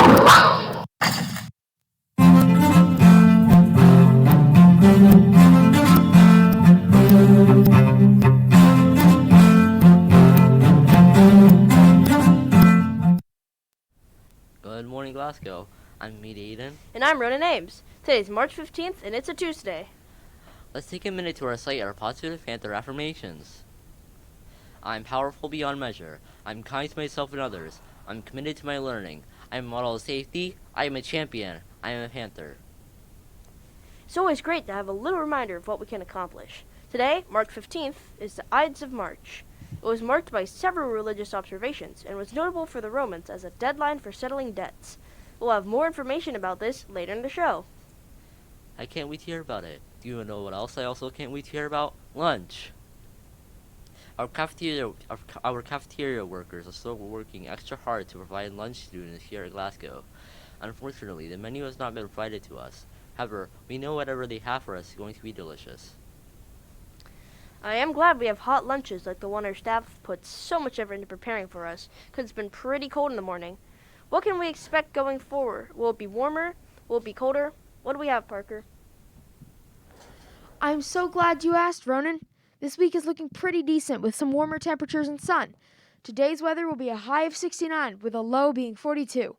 Good morning, Glasgow. I'm Meet Aiden. And I'm Ronan Ames. Today's March 15th, and it's a Tuesday. Let's take a minute to recite our positive Panther affirmations. I'm powerful beyond measure. I'm kind to myself and others. I'm committed to my learning. I'm a model of safety. I am a champion. I am a Panther. It's always great to have a little reminder of what we can accomplish. Today, March 15th, is the Ides of March. It was marked by several religious observations and was notable for the Romans as a deadline for settling debts. We'll have more information about this later in the show. I can't wait to hear about it. Do you know what else I also can't wait to hear about? Lunch. Our cafeteria workers are still working extra hard to provide lunch to students here at Glasgow. Unfortunately, the menu has not been provided to us. However, we know whatever they have for us is going to be delicious. I am glad we have hot lunches like the one our staff puts so much effort into preparing for us, because it's been pretty cold in the morning. What can we expect going forward? Will it be warmer? Will it be colder? What do we have, Parker? I'm so glad you asked, Ronan. This week is looking pretty decent with some warmer temperatures and sun. Today's weather will be a high of 69 with a low being 42.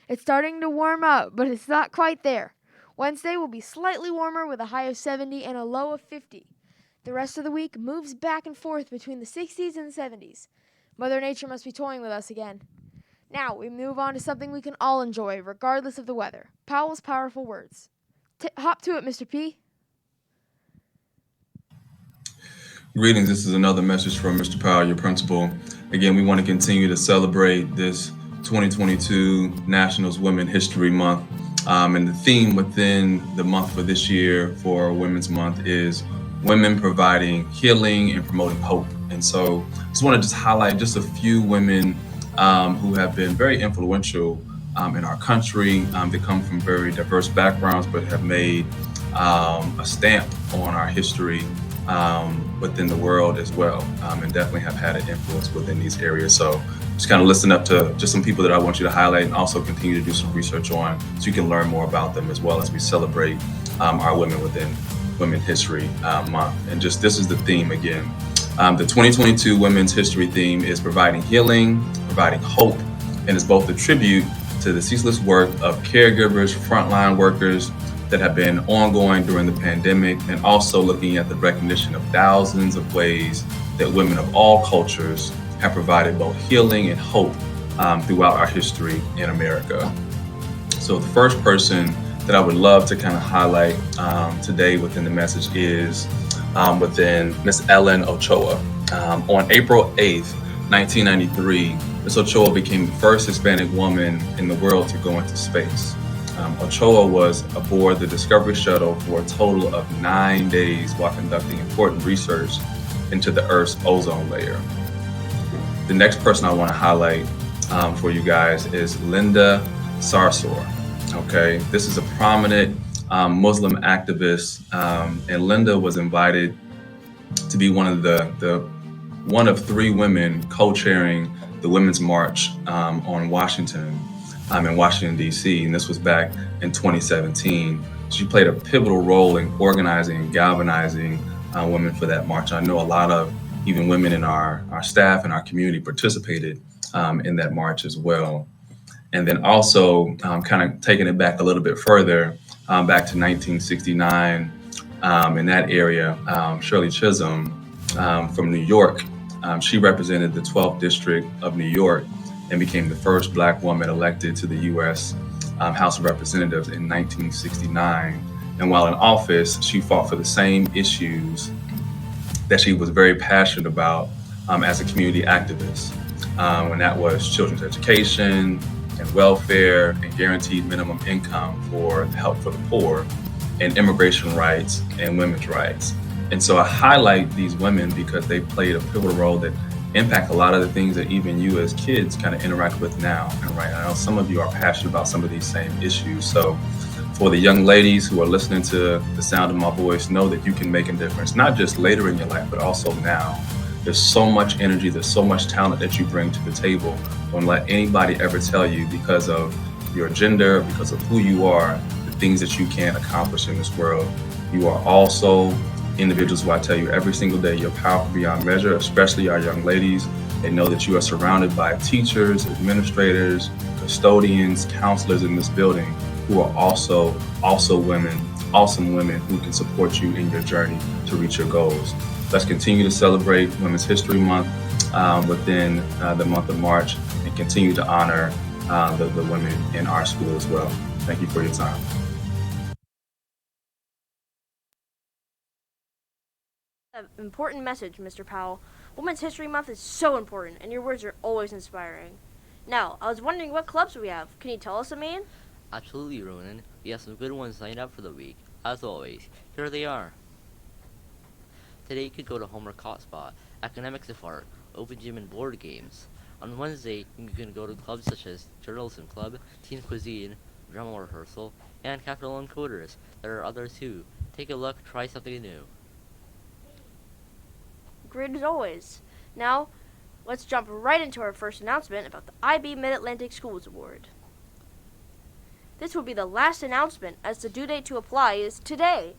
It's starting to warm up, but it's not quite there. Wednesday will be slightly warmer with a high of 70 and a low of 50. The rest of the week moves back and forth between the 60s and the 70s. Mother Nature must be toying with us again. Now we move on to something we can all enjoy, regardless of the weather. Powell's powerful words. Hop to it, Mr. P. Greetings, this is another message from Mr. Powell, your principal. Again, we want to continue to celebrate this 2022 Nationals Women History Month. And the theme within the month for this year for Women's Month is women providing healing and promoting hope. And so I just want to highlight just a few women who have been very influential in our country. They come from very diverse backgrounds, but have made a stamp on our history within the world as well, and definitely have had an influence within these areas. So just kind of listen up to just some people that I want you to highlight, and also continue to do some research on so you can learn more about them as well as we celebrate our women within Women History Month. And just this is the theme again. The 2022 Women's History theme is providing healing, providing hope, and is both a tribute to the ceaseless work of caregivers, frontline workers that have been ongoing during the pandemic, and also looking at the recognition of thousands of ways that women of all cultures have provided both healing and hope throughout our history in America. So the first person that I would love to kind of highlight today within the message is within Miss Ellen Ochoa. On April 8th, 1993, Miss Ochoa became the first Hispanic woman in the world to go into space. Ochoa was aboard the Discovery Shuttle for a total of 9 days while conducting important research into the Earth's ozone layer. The next person I want to highlight for you guys is Linda Sarsour. Okay, this is a prominent Muslim activist, and Linda was invited to be one of three women co-chairing the Women's March on Washington. In Washington, D.C., and this was back in 2017. She played a pivotal role in organizing and galvanizing women for that march. I know a lot of even women in our staff and our community participated in that march as well. And then also kind of taking it back a little bit further, back to 1969, in that area, Shirley Chisholm from New York, she represented the 12th District of New York and became the first Black woman elected to the U.S. House of Representatives in 1969. And while in office, she fought for the same issues that she was very passionate about as a community activist. And that was children's education and welfare and guaranteed minimum income for help for the poor and immigration rights and women's rights. And so I highlight these women because they played a pivotal role that impact a lot of the things that even you as kids kind of interact with now. And right now, some of you are passionate about some of these same issues. So for the young ladies who are listening to the sound of my voice, know that you can make a difference, not just later in your life, but also now. There's so much energy, there's so much talent that you bring to the table. Don't let anybody ever tell you because of your gender, because of who you are, the things that you can accomplish in this world. You are also individuals who I tell you every single day, you're powerful beyond measure, especially our young ladies. They know that you are surrounded by teachers, administrators, custodians, counselors in this building who are also women, awesome women who can support you in your journey to reach your goals. Let's continue to celebrate Women's History Month within the month of March and continue to honor the women in our school as well. Thank you for your time. An important message, Mr. Powell. Women's History Month is so important, and your words are always inspiring. Now, I was wondering what clubs we have. Can you tell us, Amin? Absolutely, Ronan. We have some good ones lined up for the week. As always, here they are. Today you could go to Homework Hotspot, Academics of Art, Open Gym and Board Games. On Wednesday, you can go to clubs such as Journalism Club, Teen Cuisine, Drama Rehearsal, and Capital Encoders. There are others too. Take a look, try something new. Great as always. Now, let's jump right into our first announcement about the IB Mid-Atlantic Schools Award. This will be the last announcement, as the due date to apply is today.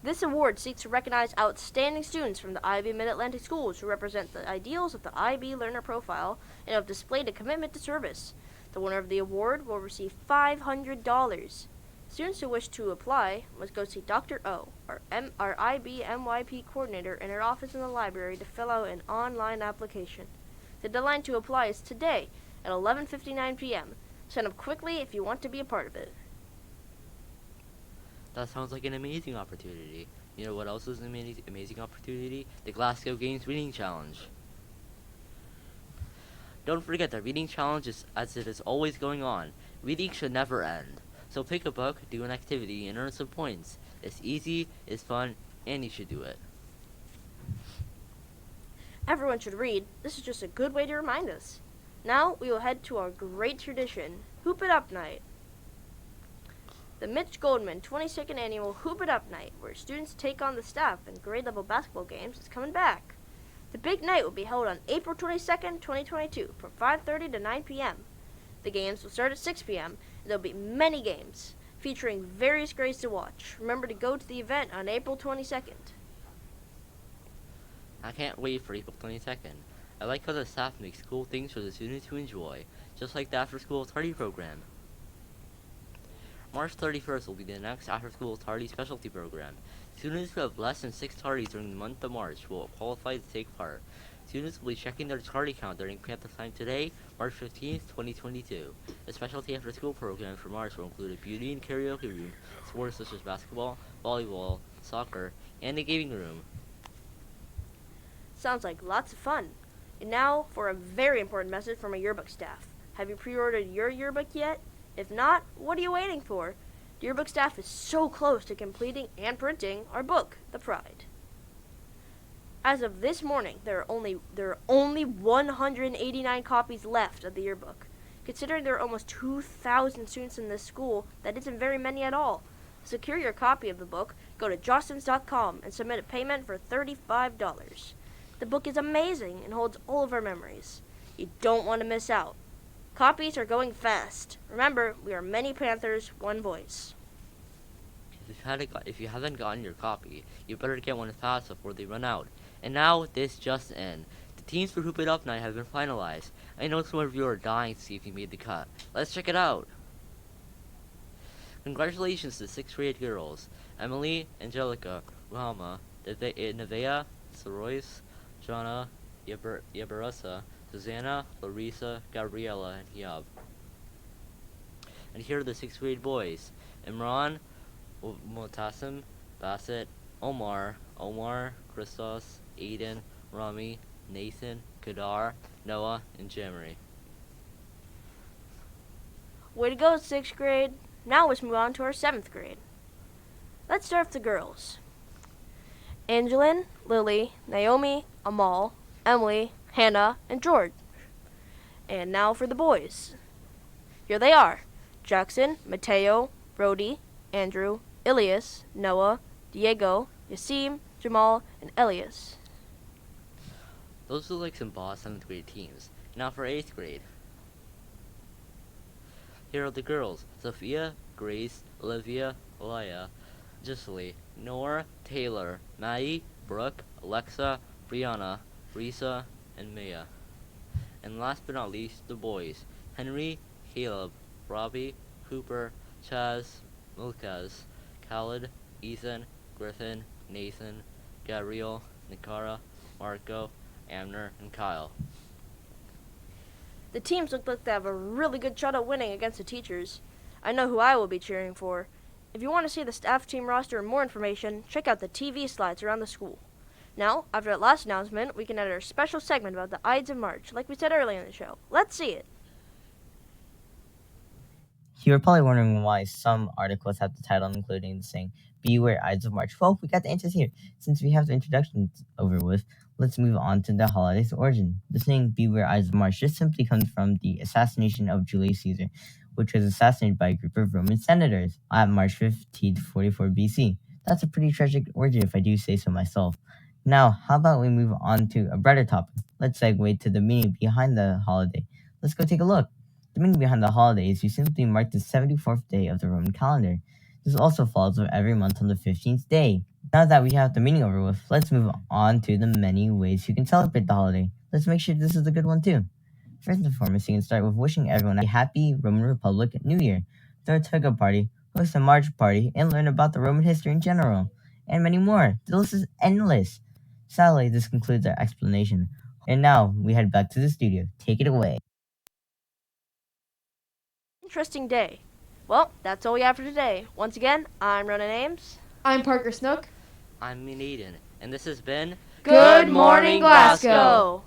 This award seeks to recognize outstanding students from the IB Mid-Atlantic schools who represent the ideals of the IB learner profile and have displayed a commitment to service. The winner of the award will receive $500. Students who wish to apply must go see Dr. O, our IB MYP coordinator, in her office in the library to fill out an online application. The deadline to apply is today at 11:59 p.m. Sign up quickly if you want to be a part of it. That sounds like an amazing opportunity. You know what else is an amazing opportunity? The Glasgow Games Reading Challenge. Don't forget that reading challenge is, as it is always going on. Reading should never end. So pick a book, do an activity, and earn some points. It's easy, it's fun, and you should do it. Everyone should read. This is just a good way to remind us. Now we will head to our great tradition, Hoop It Up Night. The Mitch Goldman 22nd Annual Hoop It Up Night, where students take on the staff in grade-level basketball games, is coming back. The big night will be held on April 22nd, 2022, from 5:30 to 9 p.m. The games will start at 6 p.m., and there will be many games, featuring various grades to watch. Remember to go to the event on April 22nd. I can't wait for April 22nd. I like how the staff makes cool things for the students to enjoy, just like the after-school tardy program. March 31st will be the next after-school tardy specialty program. Students who have less than 6 tardies during the month of March will qualify to take part. Students will be checking their tardy count during Panther time today, March 15th, 2022. The specialty after-school program for March will include a beauty and karaoke room, sports such as basketball, volleyball, soccer, and a gaming room. Sounds like lots of fun. And now for a very important message from our yearbook staff. Have you pre-ordered your yearbook yet? If not, what are you waiting for? The yearbook staff is so close to completing and printing our book, The Pride. As of this morning, there are only 189 copies left of the yearbook. Considering there are almost 2,000 students in this school, that isn't very many at all. To secure your copy of the book, go to jostens.com and submit a payment for $35. The book is amazing and holds all of our memories. You don't want to miss out. Copies are going fast. Remember, we are many Panthers, one voice. If you haven't gotten your copy, you better get one fast before they run out. And now, this just in. The teams for Hoop It Up Night have been finalized. I know some of you are dying to see if you made the cut. Let's check it out. Congratulations to the 6th grade girls. Emily, Angelica, Ruhama, Nevea, Sorois, Jana, Yabarasa, Susanna, Larissa, Gabriella, and Hiyab. And here are the 6th grade boys. Imran, Motasim, Bassett, Omar, Christos, Aiden, Rami, Nathan, Kadar, Noah, and Jamari. Way to go, 6th grade. Now let's move on to our 7th grade. Let's start with the girls. Angeline, Lily, Naomi, Amal, Emily, Hannah, and George. And now for the boys. Here they are: Jackson, Mateo, Brody, Andrew, Ilias, Noah, Diego, Yasim, Jamal, and Elias. Those look like some boss 7th grade teams. Now for 8th grade. Here are the girls: Sophia, Grace, Olivia, Alaya, Gisely, Nora, Taylor, Maddie, Brooke, Alexa, Brianna, Risa, and Mia. And last but not least, the boys: Henry, Caleb, Robbie, Cooper, Chaz, Milkaz, Khaled, Ethan, Griffin, Nathan, Gabriel, Nikara, Marco, Amner, and Kyle. The teams look like they have a really good shot at winning against the teachers. I know who I will be cheering for. If you want to see the staff team roster and more information, check out the TV slides around the school. Now, after that last announcement, we can add our special segment about the Ides of March, like we said earlier in the show. Let's see it. You're probably wondering why some articles have the title including saying Beware Ides of March. Well, we got the answers here. Since we have the introductions over with, let's move on to the holiday's origin. The saying Beware Ides of March just simply comes from the assassination of Julius Caesar, which was assassinated by a group of Roman senators on March 15th, 44 BC. That's a pretty tragic origin if I do say so myself. Now, how about we move on to a brighter topic? Let's segue to the meaning behind the holiday. Let's go take a look. The meaning behind the holiday is to simply mark the 74th day of the Roman calendar. This also falls with every month on the 15th day. Now that we have the meaning over with, let's move on to the many ways you can celebrate the holiday. Let's make sure this is a good one too. First and foremost, you can start with wishing everyone a happy Roman Republic New Year. Throw a toga party, host a March party, and learn about the Roman history in general. And many more. The list is endless. Sadly, this concludes our explanation. And now, we head back to the studio. Take it away. Interesting day. Well, that's all we have for today. Once again, I'm Ronan Ames. I'm Parker Snook. I'm Aiden, and this has been Good Morning Glasgow.